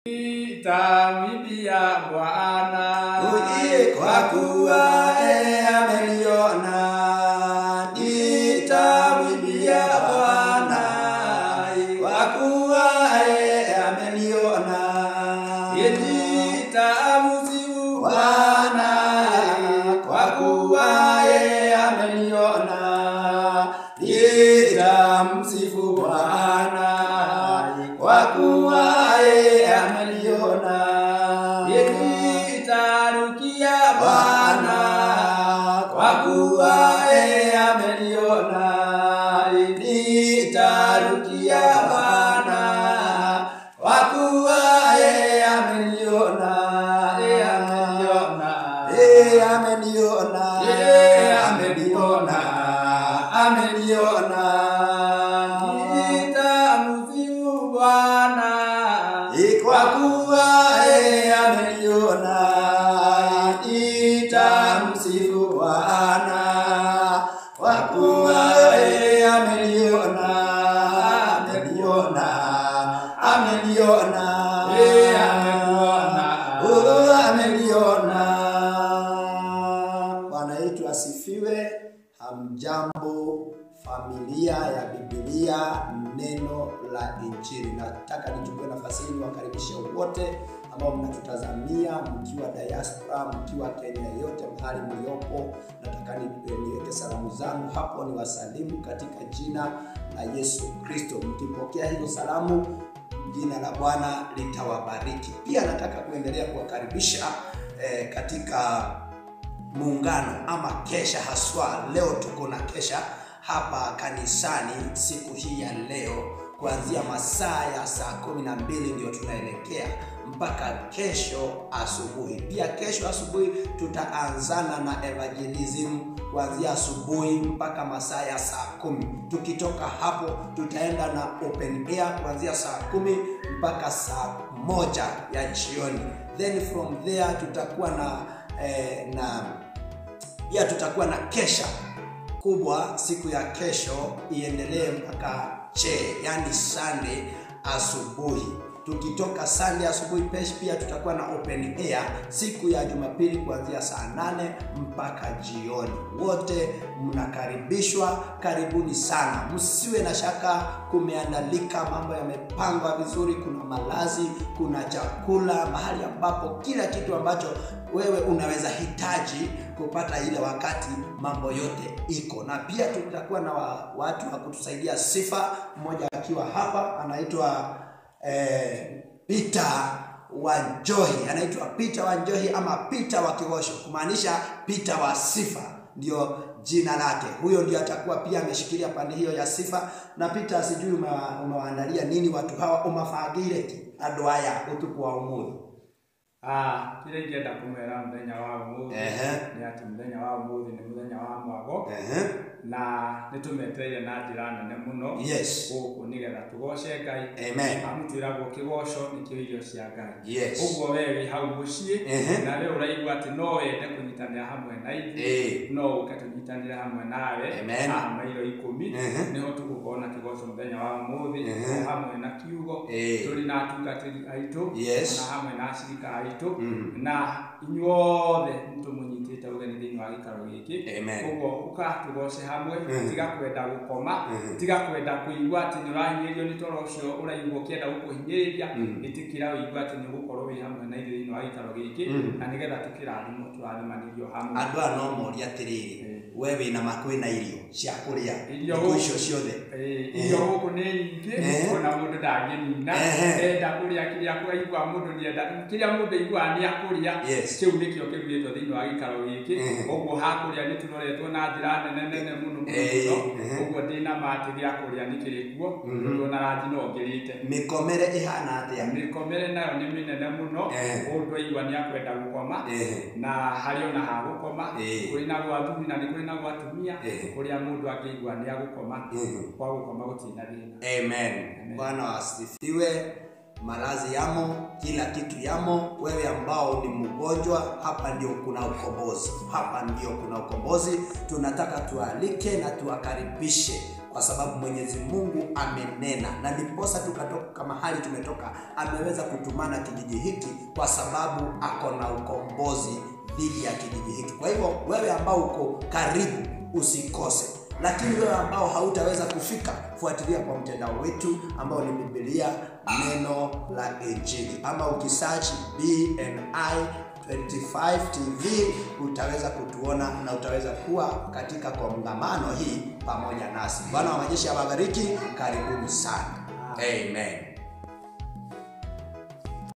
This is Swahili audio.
Nitamwimbia Bwana kwa kuwa ameniona. Nitamwimbia Bwana kwa kuwa ameniona. Nitamsifu Bwana kwa kuwa ameniona. Nitamsifu Bwana kwa kuwa ameniona. Nitarukia Bwana kwa kuwa ameniona. Nitarukia Bwana kwa kuwa ameniona. Ameniona. Ameniona. Nitamsifu Bwana kwa kuwa ameniona. Nitamsifu Bwana kwa kuwa ameniona. Ameniona. Ameniona. Bwana yetu asifiwe. Hamjambo familia ya Biblia neno la Injili. Nataka nichukue nafasi hii niwakaribishe wote ambao mnatutazamia mkiwa diaspora, mkiwa Kenya yote mahali mliopo. Nataka niweke salamu zangu hapo, niwasalimu katika jina la Yesu Kristo. Mkipokea hizo salamu, jina la Bwana litawabariki. Pia nataka kuendelea kuwakaribisha katika muungano ama kesha haswa. Leo tuko na kesha hapa kanisani siku hii ya leo kuanzia masaa ya saa 12 ndio tunaelekea mpaka kesho asubuhi. Pia kesho asubuhi tutaanzana na evangelism kuanzia asubuhi mpaka masaa ya saa 10. Tukitoka hapo tutaenda na open air kuanzia saa 10 mpaka saa 1 ya jioni. Then from there tutakuwa tutakuwa na kesha kubwa siku ya kesho iendelee mpaka yani Sunday asubuhi. Tukitoka Sunday asubuhi pia tutakuwa na open air siku ya Jumapili kuanzia saa 8 mpaka jioni. Wote mnakaribishwa, karibuni sana. Msiwe na shaka, kumeandalika, mambo yamepangwa vizuri, kuna malazi, kuna chakula, mahali ambapo kila kitu ambacho wewe unaweza hitaji kupata ile wakati, mambo yote iko. Na pia tutakuwa na watu wa kutusaidia sifa, mmoja akiwa hapa anaitwa Peter Wanjohi. Anaitwa Peter Wanjohi ama Peter wa Kigosho, kumaanisha Peter wa sifa ndio jina lake. Huyo ndio atakuwa pia ameshikilia pande hiyo ya sifa. Na Peter, sijui umewaandalia nini watu hawa, umafagire ki andu haya utuku wa umuthi? Kile ingenda kumera muthenya wa umuthi ni ati muthenya wa umuthi ni muthenya wa mwago, na nitumeteire na njira nene muno guku nigetha tugoce Ngai. Amen. Amutwiragwo kigosho ni kio irio cia Ngai. Uguo wewe hau mucii na we uraigua ati no wende kunyitanira hamwe na ithuĩ, no uke tunyitanire hamwe nawe mailo 10 niho tugukona kigosho muthenya wa umuthi hamwe na kiugo. Turi na atungatĩri aitu na hamwe na acirika aitu na inyuothe nitumunyitĩte ũgeni thĩinĩ wa gĩikaro gĩkĩ. Ũguo ũkatugoce hamwe, tiga kwenda gũkoma, tiga kwenda kũigua atĩ nĩ ũrahinyĩrĩrio nĩ toro ũcio ũraigua ũkĩenda gũkũhinyĩrĩria. Ĩtĩkĩra ũigua atĩ nĩ ũgũkorwo wĩ hamwe na ithuĩ thĩinĩ wa gĩikaro gĩkĩ, na nĩgetha tũrathimanĩrio hamwe. Andũ aya no moria atĩrĩrĩ, we wĩna makwĩna irio cia kũrĩa irio icio ciothe? Irio gũkũ nĩ nyingĩ, ona mũndũ ndangĩnina. Enda kũrĩa kĩrĩa kwaigua mũndũ nĩenda kĩrĩa mũndũ aiguaga nĩ akũrĩa, kĩu nĩkĩo kĩrugĩtwo thĩinĩ wa gĩikaro gĩkĩ. Ũguo hakũrĩa nĩ tũroretwo na njĩra nene mũno mũno. Ũguo ndĩna matĩ gĩa kũrĩa nĩ kĩrĩ kuo, ona rangi no ngĩrĩte. Mĩkomere ĩhana atĩa? Mĩkomere nayo nĩ mĩnene mũno, mũndũ aigua nĩ akwenda gũkoma, na harĩ ona ha gũkoma, kũrĩ na gwa athuri na nĩ kũrĩ na gwa atumia, kũrĩa mũndũ akĩigua nĩ agũkoma, kwa gũkoma gũtirĩ na thĩna. Amen. Bwana asifiwe. malazi yamo, kila kitu yamo. Wewe ambao ni mgonjwa, hapa ndio kuna ukombozi. Hapa ndio kuna ukombozi. Tunataka tualike na tuwakaribishe, kwa sababu Mwenyezi Mungu amenena, na ndiposa tukatoka kama hali tumetoka, ameweza kutumana kijiji hiki kwa sababu ako na ukombozi dhidi ya kijiji hiki. Kwa hivyo wewe ambao uko karibu usikose, lakini wewe ambao hautaweza kufika, fuatilia kwa mtandao wetu ambao ni Biblia Neno la Injili, ama ukisearch BNI 25 TV utaweza kutuona na utaweza kuwa katika kongamano hii pamoja nasi. Bwana wa majeshi awabariki. Karibuni sana. Amen.